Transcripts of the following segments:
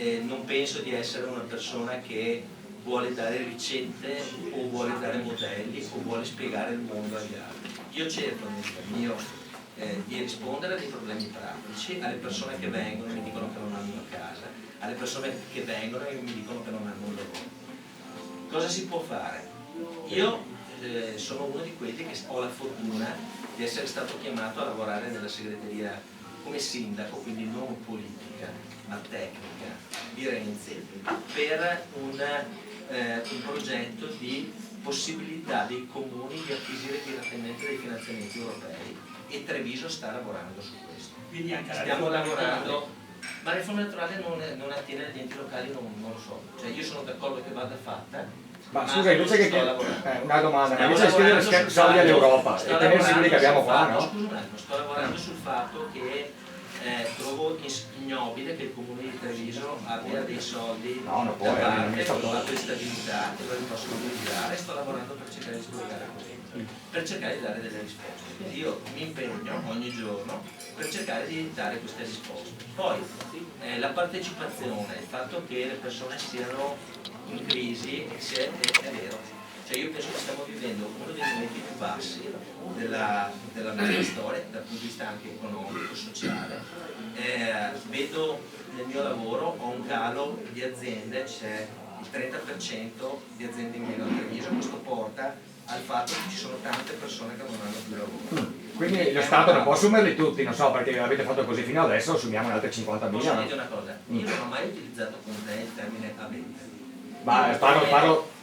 Non penso di essere una persona che vuole dare ricette o vuole dare modelli o vuole spiegare il mondo agli altri. Io cerco nel mio di rispondere a dei problemi pratici alle persone che vengono e mi dicono che non hanno una casa, alle persone che vengono e mi dicono che non hanno un lavoro. Cosa si può fare? Io sono uno di quelli che ho la fortuna di essere stato chiamato a lavorare nella segreteria come sindaco, quindi non politica ma tecnica, di Renzi, per un progetto di possibilità dei comuni di acquisire direttamente dei finanziamenti europei, e Treviso sta lavorando su questo. Quindi anche stiamo lavorando, ma la riforma elettorale non attiene agli enti locali, non lo so, cioè io sono d'accordo che vada fatta. Ma scusa, invece che una domanda, ma invece di scrivere soldi all'Europa e tenersi quelli che abbiamo qua, no? Scusa un attimo, sto lavorando sul fatto che trovo ignobile che il comune di Treviso abbia dei soldi da parte per un fatto di stabilità che loro possono utilizzare, e sto lavorando per cercare di sbloccare questo, per cercare di dare delle risposte. Quindi io mi impegno ogni giorno per cercare di dare queste risposte. Poi la partecipazione, il fatto che le persone siano in crisi è vero. Cioè io penso che stiamo vivendo uno dei momenti più bassi della nostra storia dal punto di vista anche economico, sociale. Vedo nel mio lavoro ho un calo di aziende, c'è il 30% di aziende in meno a Treviso, questo porta al fatto che ci sono tante persone che non hanno più lavoro. Quindi lo Stato non può assumerli tutti, non so, perché avete fatto così fino adesso, assumiamo altre 50.000. Posso dirti una cosa? Io non ho mai utilizzato con te il termine avente. Ma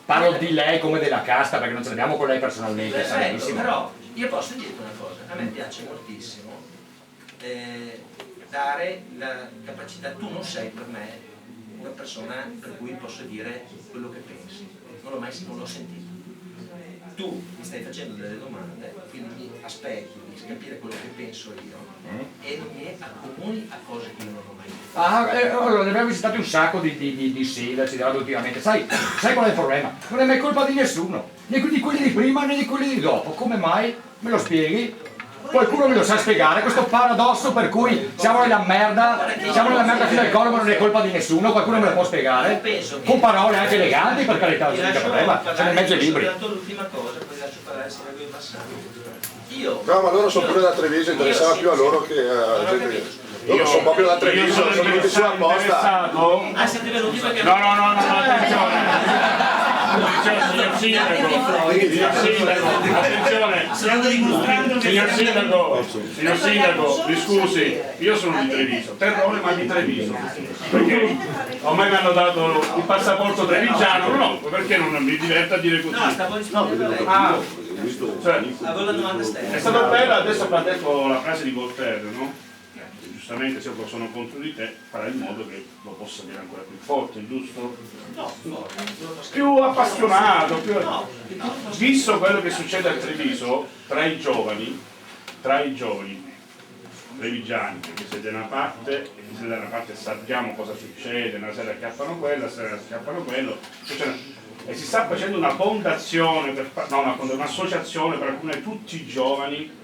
parlo di lei come della casta, perché non ce l'abbiamo con lei personalmente. Perfetto, però io posso dirti una cosa, a me piace moltissimo dare la capacità, tu non sei per me una persona per cui posso dire quello che pensi, non l'ho sentito. Tu mi stai facendo delle domande, quindi mi aspetti di capire quello che penso io e non mi accomuni a cose che io non ho mai detto. Allora, ne abbiamo visitati un sacco di sindaci ultimamente. Sai qual è il problema? Non è mai colpa di nessuno, né di quelli di prima né di quelli di dopo. Come mai? Me lo spieghi? Qualcuno me lo sa spiegare, questo paradosso per cui siamo nella merda fino al collo ma non è colpa di nessuno, qualcuno me lo può spiegare? Con parole anche eleganti, per carità, non c'è problema, sono in mezzo ai libri. L'ultima cosa, poi lascio parlare Silvio Bassano. No, ma loro sono pure da Treviso, interessava più a loro che a gente. Loro sono proprio da Treviso, sono venuti sulla posta. Siete venuti perché... No, attenzione. Signor Sindaco, mi scusi, io sono di Treviso, Terrone ma di Treviso, perché ormai mi hanno dato il passaporto trevigiano, no, perché non mi diverto a dire così? No, stavo rispondendo a lei. Avevo la domanda stessa. È stato bello adesso che ha detto la frase di Voltaire, no? Giustamente se io sono contro di te, farai in modo che lo possa dire ancora più forte, giusto? No, più appassionato, visto quello che succede a Treviso tra i giovani trevigiani, perché se da una parte sappiamo cosa succede, una sera acchiappano quello, una sera acchiappano quello, e si sta facendo una fondazione, un'associazione per accumulare tutti i giovani,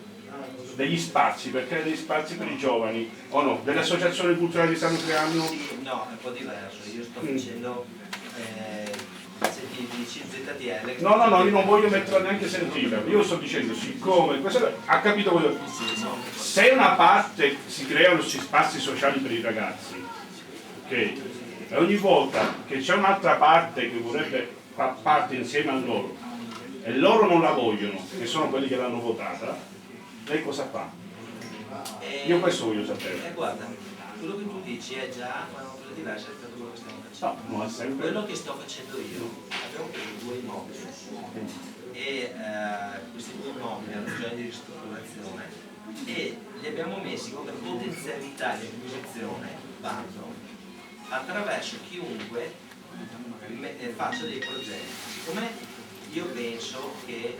degli spazi, per creare degli spazi per i giovani, o no? Delle associazioni culturali stanno creando? No, è un po' diverso, io sto facendo, se ti dici ZTL... No, io non voglio metterla neanche sentita, io sto dicendo, siccome, questo ha capito quello, se una parte si creano questi spazi sociali per i ragazzi, ok? E ogni volta che c'è un'altra parte che vorrebbe far parte insieme a loro, e loro non la vogliono, che sono quelli che l'hanno votata, lei cosa fa? Io questo voglio sapere. Guarda, quello che tu dici è già una cosa diversa rispetto a quello che stiamo facendo. No, non è sempre. Quello che sto facendo io, abbiamo preso 2 immobili e questi 2 immobili hanno bisogno di ristrutturazione e li abbiamo messi come potenzialità di acquisizione bando attraverso chiunque faccia dei progetti. Siccome io penso che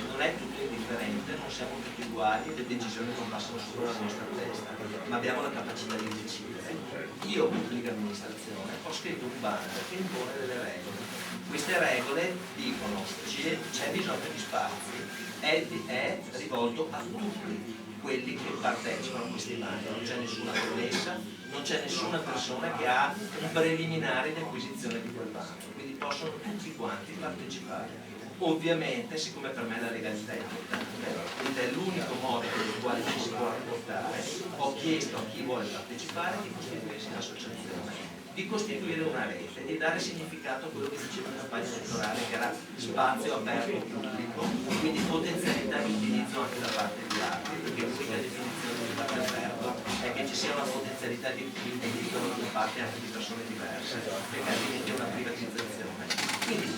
non è tutto indifferente, non siamo tutti uguali, le decisioni non passano solo dalla nostra testa, ma abbiamo la capacità di decidere. Io, pubblica amministrazione, ho scritto un bando che impone delle regole. Queste regole dicono che c'è bisogno di spazi, è rivolto a tutti, quelli che partecipano a questi bandi, non c'è nessuna promessa, non c'è nessuna persona che ha un preliminare di acquisizione di quel bando, quindi possono tutti quanti partecipare. Ovviamente, siccome per me la legalità è importante ed è l'unico modo con il quale ci si può rapportare, ho chiesto a chi vuole partecipare di costituirsi un'associazione, di costituire una rete, di dare significato a quello che diceva in campagna elettorale, che era spazio aperto pubblico, quindi potenzialità di utilizzo anche da parte di altri, perché l'unica definizione di spazio aperto è che ci sia una potenzialità di utilizzo da parte anche di persone diverse, perché altrimenti è una privatizzazione. Quindi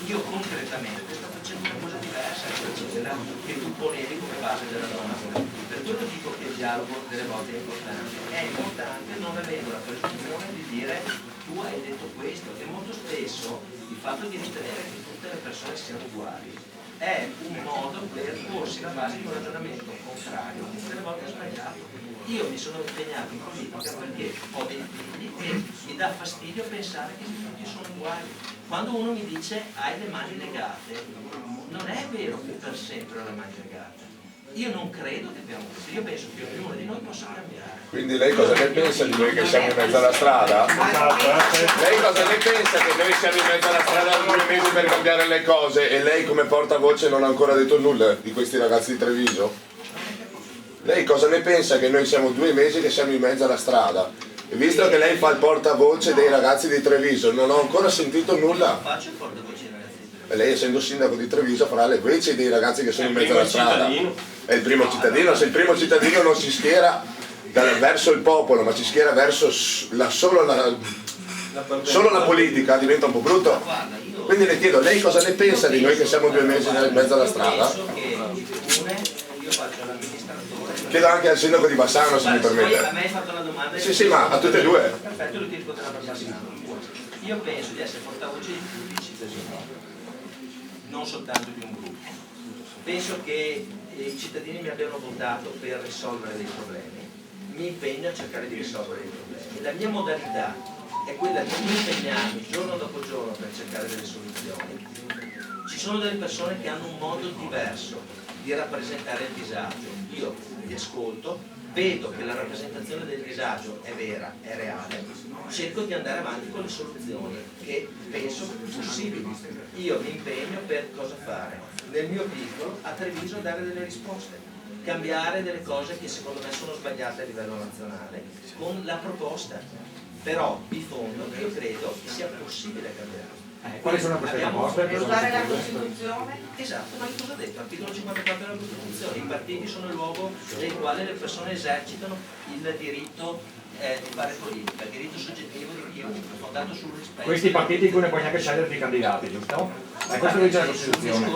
io concretamente sto facendo una cosa diversa da quella che tu ponevi come base della domanda. Per quello dico che il dialogo delle volte è importante. È importante non avendo la presunzione di dire tu hai detto questo, e molto spesso il fatto di ritenere che tutte le persone siano uguali è un modo per porsi la base di un ragionamento contrario, che tutte le volte è sbagliato. Io mi sono impegnato in politica perché ho dei figli e mi dà fastidio pensare che tutti sono uguali. Quando uno mi dice hai le mani legate, non è vero che per sempre ho le mani legate. Io non credo che abbiamo questo, io penso che ognuno di noi possa cambiare. Quindi lei cosa ne pensa di noi che siamo in mezzo alla strada? Lei cosa ne pensa che noi siamo in mezzo alla strada da 2 mesi per cambiare le cose e lei come portavoce non ha ancora detto nulla di questi ragazzi di Treviso? Lei cosa ne pensa che noi siamo 2 mesi che siamo in mezzo alla strada? E visto che lei fa il portavoce dei ragazzi di Treviso, non ho ancora sentito nulla. Faccio il portavoce dei ragazzi di Treviso. E lei, essendo sindaco di Treviso, farà le voci dei ragazzi che sono in mezzo alla strada. È il primo cittadino. Se il primo cittadino non si schiera verso il popolo, ma si schiera verso solo la politica, diventa un po' brutto. Quindi le chiedo, lei cosa ne pensa di noi che siamo 2 mesi in mezzo alla strada? Penso che il comune, io faccio l'amministratore. Chiedo anche al sindaco di Bassano, se mi permette. A me hai fatto la domanda. Sì, ma a tutte e due. Perfetto, lo dico della Bassano. Io penso di essere portavoce di tutti i cittadini, non soltanto di un gruppo. Penso che i cittadini mi abbiano votato per risolvere dei problemi. Mi impegno a cercare di risolvere dei problemi. La mia modalità è quella di impegnarmi giorno dopo giorno per cercare delle soluzioni. Ci sono delle persone che hanno un modo diverso di rappresentare il disagio. Io li ascolto, vedo che la rappresentazione del disagio è vera, è reale, cerco di andare avanti con le soluzioni che penso possibili. Io mi impegno per cosa fare? Nel mio piccolo a Treviso dare delle risposte, cambiare delle cose che secondo me sono sbagliate a livello nazionale con la proposta. Però di fondo io credo che sia possibile cambiare. Quali sono queste proposte? Usare la Costituzione? Esatto, ma che cosa ha detto? Articolo 54 della Costituzione, i partiti sono il luogo nel quale le persone esercitano il diritto di fare politica, il diritto soggettivo di chiunque, fondato sul rispetto. Questi partiti in cui ne puoi neanche scegliere i candidati, giusto? Questo dice la Costituzione.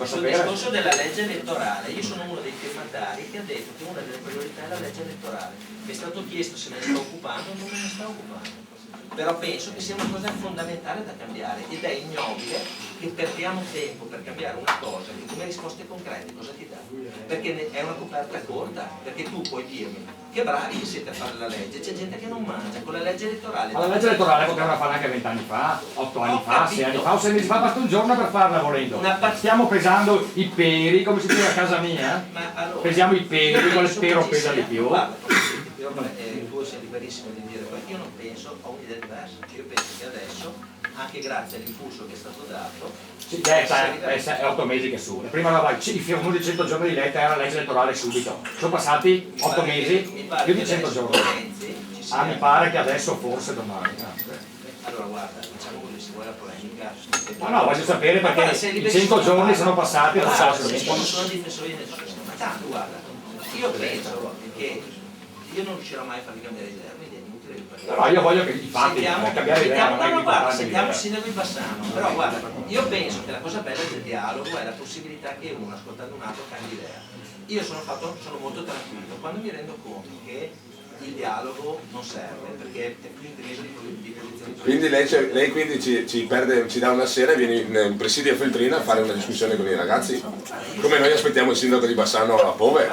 Sul discorso della legge elettorale, io sono uno dei firmatari che ha detto che una delle priorità è la legge elettorale. Mi è stato chiesto se me ne sto occupando, non me ne sto occupando. Però penso che sia una cosa fondamentale da cambiare ed è ignobile che perdiamo tempo per cambiare una cosa che come risposte concrete cosa ti dà? Perché è una coperta corta, perché tu puoi dirmi che bravi che siete a fare la legge, c'è gente che non mangia, con la legge elettorale. Ma la legge elettorale potevano farla anche 20 anni fa, 8 anni fa, 6 anni fa, o 6 mesi fa, basta un giorno per farla volendo. Stiamo pesando i peri, come si dice a casa mia? Allora, pesiamo i peri, quale spero pesa di più. Guarda, il tuo sia liberissimo di dire, perché io non penso, ho un'idea diversa, io penso che adesso, anche grazie all'impulso che è stato dato, sì, è 8 mesi che su. Prima aveva i famosi 100 giorni di letta, era la legge elettorale subito. Sono passati 8 mesi, più di 100 giorni. Mi pare che adesso forse domani. Allora guarda, diciamo così, se vuoi la polemica. No, voglio sapere perché i 100 giorni sono passati e non sa assolutamente. Non sono difensori del sistema, ma tanto guarda, io penso che io non riuscirò mai a farli cambiare idea, quindi è inutile che parliamo. Però io voglio che gli fatti cambiare idea. Sentiamo il sindaco di Bassano, però guarda, io penso che la cosa bella del dialogo è la possibilità che uno, ascoltando un altro, cambi idea. Io sono molto tranquillo, quando mi rendo conto che il dialogo non serve, perché è più intriso di posizioni. Quindi lei quindi ci dà una sera e viene in presidio a Feltrina a fare una discussione con i ragazzi? Come noi aspettiamo il sindaco di Bassano a Pove?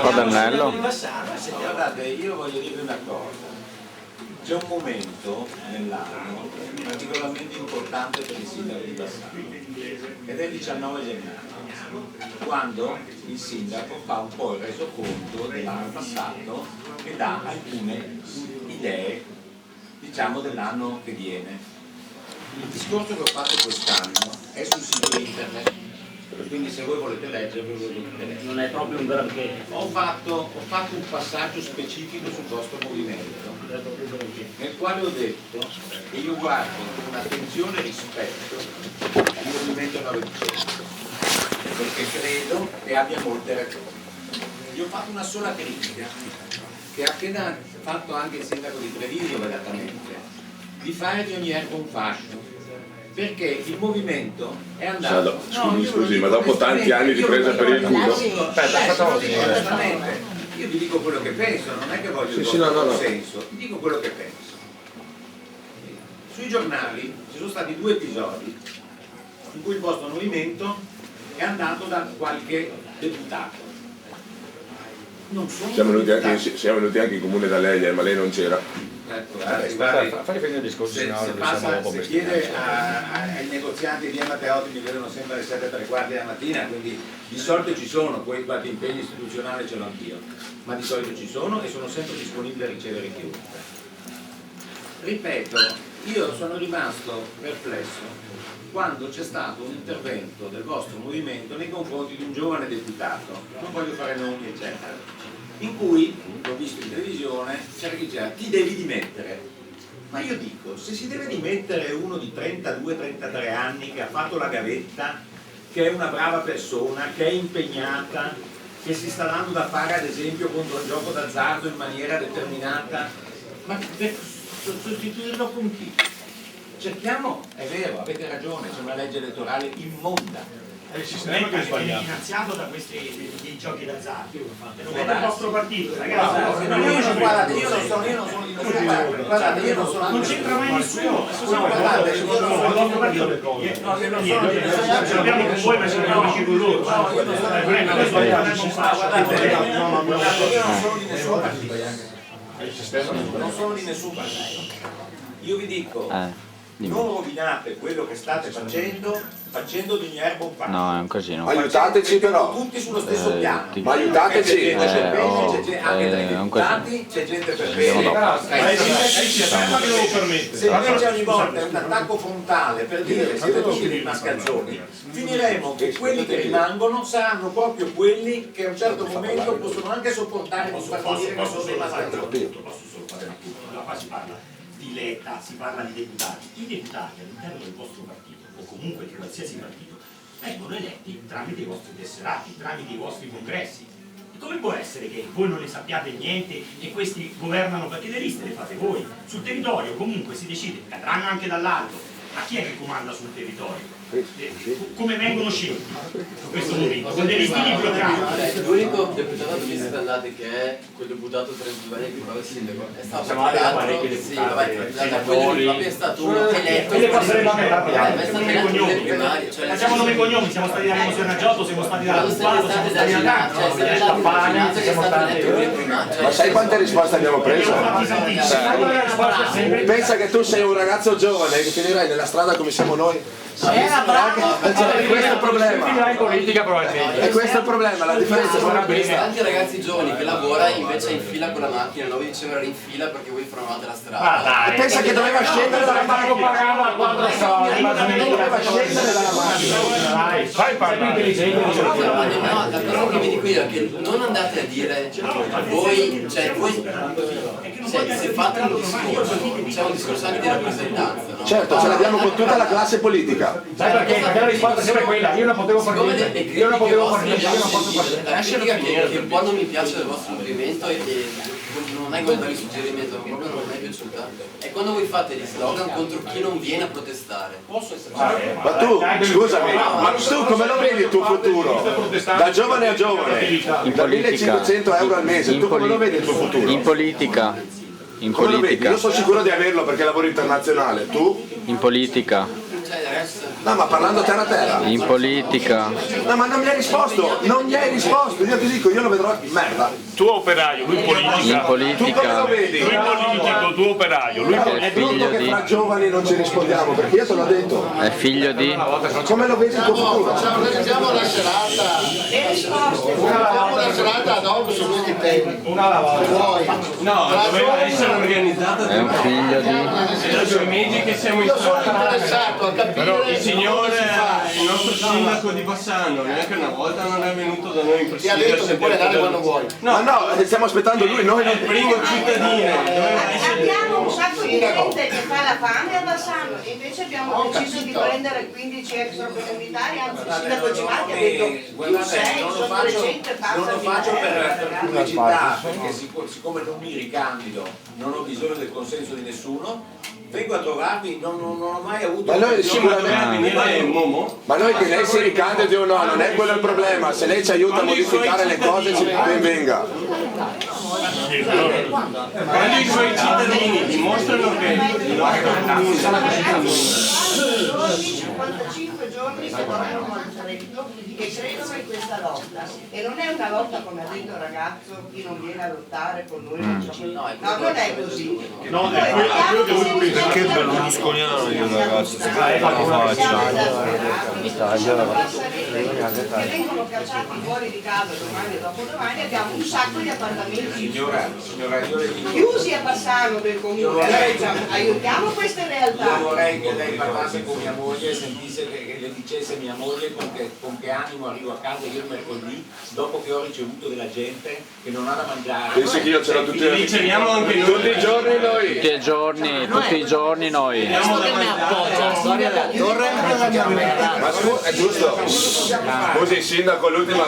Padannello. Guardate, io voglio dire una cosa. c'è un momento nell'anno particolarmente importante per il sindaco di Bassano ed è il 19 gennaio, quando il sindaco fa un po' il resoconto dell'anno passato e dà alcune idee, diciamo, dell'anno che viene. Il discorso che ho fatto quest'anno è sul sito internet, quindi se voi volete leggerlo lo potete leggere. Non è proprio un granché. Ho fatto un passaggio specifico sul vostro movimento, nel quale ho detto che io guardo con attenzione e rispetto il movimento 900, perché credo che abbia molte ragioni. Gli ho fatto una sola critica, che ha appena fatto anche il sindaco di Treviso velatamente, di fare di ogni erba un fascio, perché il movimento è andato... Scusi, ma dopo tanti anni di presa per il culo... Io vi dico quello che penso, non è che voglio il senso, vi dico quello che penso. Sui giornali ci sono stati 2 episodi in cui il vostro movimento è andato da qualche deputato. Non sono siamo venuti anche in comune da lei, ma lei non c'era. Fai finire il discorso, se chiede ai negozianti di Matteotti mi vedono sempre alle 7:15 della mattina, quindi di solito ci sono, poi qualche impegno istituzionale ce l'ho anch'io, ma di solito ci sono e sono sempre disponibile a ricevere chiunque. Ripeto, io sono rimasto perplesso quando c'è stato un intervento del vostro movimento nei confronti di un giovane deputato, non voglio fare nomi eccetera, in cui, l'ho visto in televisione, c'era chi diceva ti devi dimettere. Ma io dico, se si deve dimettere uno di 32-33 anni che ha fatto la gavetta, che è una brava persona, che è impegnata, che si sta dando da fare ad esempio contro il gioco d'azzardo in maniera determinata, ma per sostituirlo con chi? Cerchiamo, è vero, avete ragione, c'è una legge elettorale immonda. È il sistema che è sbagliato. Finanziato da questi dei giochi d'azzardo. Non è il vostro partito, ragazzi. Guardate, io non sono di nessuno partito. Guardate, io non sono. Non c'entra mai nessuno. Guardate, io non sono il vostro partito. Ce l'abbiamo con voi, ma ce l'abbiamo anche con loro. Guardate, io non sono di nessun partito. Non sono di nessun partito. Io vi dico, non rovinate quello che state facendo di ogni erba un fascio. No, è un casino. Aiutateci però. Tutti sullo stesso piano. Ma aiutateci. Anche dai deputati c'è gente per bene. Se invece ogni volta è un attacco frontale per dire siete tutti dei mascalzoni, finiremo che quelli che rimangono saranno proprio quelli che a un certo momento possono anche sopportare di far dire che sono dei mascalzoni. Qua si parla di Letta, si parla di deputati. I deputati all'interno del vostro partito, o comunque di qualsiasi partito, vengono eletti tramite i vostri tesserati, tramite i vostri congressi. E come può essere che voi non ne sappiate niente e questi governano perché le liste le fate voi? Sul territorio comunque si decide, cadranno anche dall'alto, ma chi è che comanda sul territorio? Come vengono scelti in questo momento? Con dei listini bloccati. L'unico deputato che vi siete andati, che è quel deputato 32 anni che fa il sindaco, è stato siamo tra l'altro, da quello di proprio è stato uno eletto. Facciamo nome e cognomi, siamo stati dalla Mozione Giotto, siamo stati dalla Cuspato, siamo stati da Tanto, siamo stati. Ma sai quante risposte abbiamo preso? Pensa che tu sei un ragazzo giovane che finirai nella strada come siamo noi. Era bravo, Questo è il problema. Finirai in politica probabilmente. E questo è il problema, la differenza è tanti ragazzi giovani che lavora invece è in fila con la macchina, noi dicevano era in fila perché voi fermavate la strada. E pensa che doveva scendere dalla macchina. Pagava 4 soldi, ma Doveva scendere dalla macchina. Fai parlare intelligente. No, la cosa che vi dico io è che non andate a dire voi, se fate un discorso, c'è un discorso anche di rappresentanza, no? Certo, ce l'abbiamo con tutta la classe politica. Sai perché? Perché la risposta è sempre quella, io non potevo fare niente, io non potevo fare niente, io non posso fare niente. La critica che un po' non mi piace del vostro movimento e non è come dare il suggerimento, ma proprio non mi è piaciuta, è quando voi fate gli slogan contro chi non viene a protestare. Posso essere Ma tu, scusami, ma tu come lo vedi il tuo futuro? Da giovane a giovane, da 1500 euro al mese, tu come lo vedi il tuo futuro? In politica. In Come lo vedi? politica. Io sono sicuro di averlo perché lavoro internazionale, tu? In politica. No, ma parlando terra a terra. In politica. No, ma non mi hai risposto, non mi hai risposto, io ti dico, io lo vedrò merda. Tu operaio, lui politica. In Tu come lo politica. vedi? Lui politico, tuo operaio. Lui è brutto che fra giovani non ci rispondiamo, perché io te l'ho detto. È figlio di? Come lo vedi il tuo futuro? Organizziamo una serata. Facciamo una serata ad hoc su questi temi. Una alla volta. No, doveva essere organizzata. È un figlio di? È da 2 mesi che siamo in Io sono interessato a capire il signore, il nostro sindaco di Bassano, neanche una volta non è venuto da noi in ti ha presidio. detto che puoi andare quando vuoi. No, no, stiamo aspettando lui, noi È il primo cittadino. Abbiamo un sacco di gente che fa la fame a Bassano, invece abbiamo deciso di prendere 15 extracomunitari, anzi il sindaco Gimardi ha detto più 6, sono 300 e passa. Non lo faccio per pubblicità, perché siccome non mi ricandido, non ho bisogno del consenso di nessuno, vengo a trovarvi, non ho mai avuto... Ma noi sicuramente... Ma noi che lei si ricandidi o no, non è quello il problema. Se lei ci aiuta a modificare le cose, ben venga. Quando i suoi cittadini dimostrano che il nostro comune 55 giorni che vorranno mantenere, che credono in questa lotta, e non è una lotta come ha detto il ragazzo, chi non viene a lottare con noi non non è così. No, è quello che voi pensate. Perché berlusconiano io ragazzi, secondo me lo faccio. Che vengono cacciati fuori di casa domani e dopodomani, abbiamo un sacco di appartamenti chiusi a Bassano del comune. Allora diciamo, aiutiamo queste realtà. Io vorrei che lei parlasse con mia moglie e sentisse che le dicesse mia moglie con che animo arrivo a casa io il mercoledì, dopo che ho ricevuto della gente che non ha da mangiare. Pensi che io ce l'ho tutti i giorni noi? Tutti i giorni noi. Ma è giusto. Scusi sindaco, l'ultima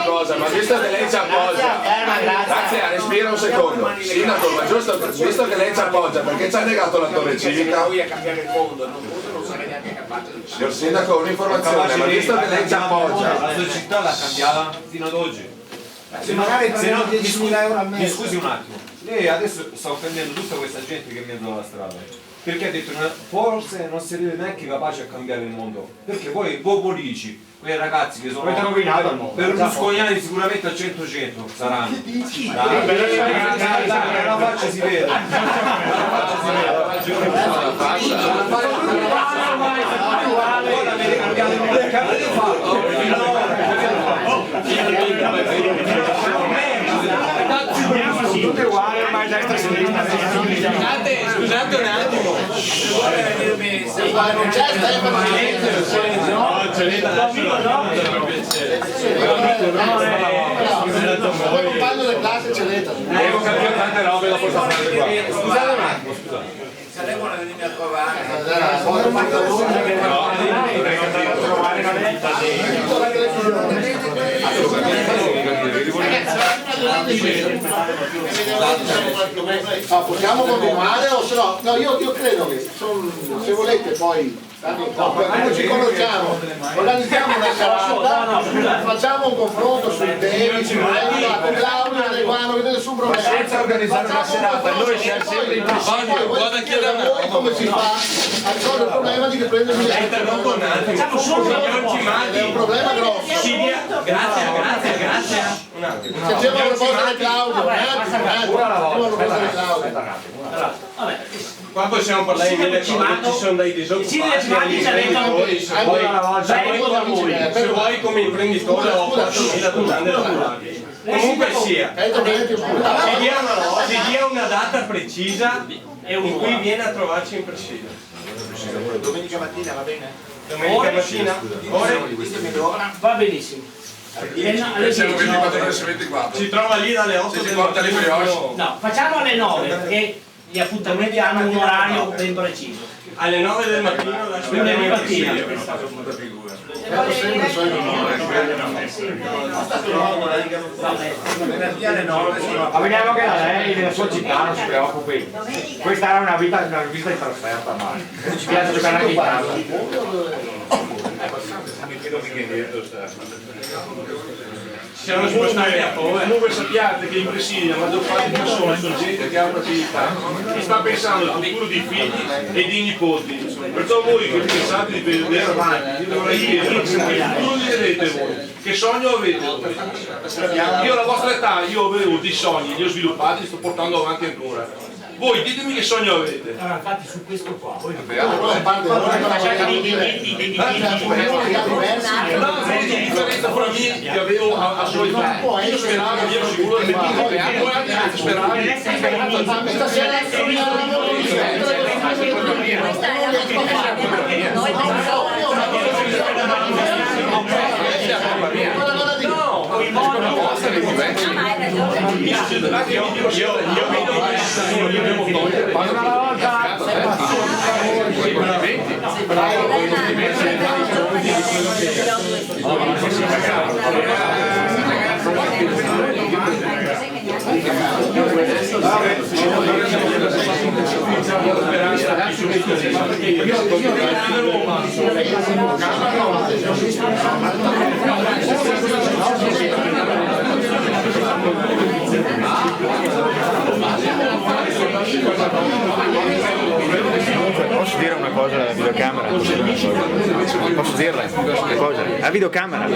cosa, ma visto che lei ci appoggia, grazie, respira un secondo. Sindaco, ma giusto, visto che lei ci appoggia, perché ci ha negato la torre civica? Lui a cambiare il fondo, non sarei neanche capace di... Signor sindaco, un'informazione, ma visto che lei ci appoggia... La sua città l'ha cambiata fino ad oggi. Se magari prendiamo 10.000 euro al Mi mese. scusi un attimo, lei adesso sta offendendo tutta questa gente che è in mezzo alla strada. Perché ha detto forse non siete neanche capaci a cambiare il mondo. Perché poi voi politici, quei ragazzi che sono Avete rovinato il mondo. berlusconiani sicuramente al 100% saranno. La faccia si vede. Tutte uguali, ormai destra e sinistra. Scusate un attimo. Non c'è Stefano. Poi compagno della classe Celeta. Devo capire tante robe dopo il passare qua. Scusate un attimo, scusate. Se lei vuole venirmi a trovare... Possiamo continuare o se no? No, io credo che se volete poi non ci conosciamo, organizziamo una serata, facciamo un confronto sui temi, con Claudio, Adeguano, che nessun problema. Senza organizzare una serata, noi siamo sempre in presidio. Guarda chiedere a voi come si fa a risolvere il problema di riprendermi le Interrompo un attimo. è un problema grosso. Grazie. Un attimo. Sentiamo la proposta di Claudio, Qua possiamo parlare in mille cose, ci sono dei disoccupati, degli imprenditori, se vuoi come imprenditore ho 4.000 domande da farvi. Comunque sia, si dia una data precisa in cui viene a trovarci in presidio. Domenica mattina va bene? Domenica mattina? Ore? Va benissimo. Siamo 24 ore su 24. Si trova lì dalle 8 del mattino. No, facciamo alle 9 perché gli appuntamenti hanno un orario ben preciso. Alle 9 del mattino la Lunedì mattina. Ma vediamo che lei della sua città non si preoccupi. Questa era una visita in trasferta, ma ci piace giocare anche in casa. Ci siamo spostati a Pove. Comunque sappiate che in presidio la maggior parte di persone sono gente che ha un'attività e sta pensando al futuro dei figli e dei nipoti. Perciò voi che pensate di vedere avanti, io vorrei chiedere che futuro li vedete voi? Che sogno avete? Io alla vostra età io avevo dei sogni, li ho sviluppati e li sto portando avanti ancora. Voi ditemi che sogno avete. Infatti su questo qua, voi No, a parte No, vedi la differenza fra me che avevo a solità. Io speravo, io ero sicuro del mio speravo. Stasera Posso dire una cosa alla videocamera? Posso dirla? Cosa? A videocamera?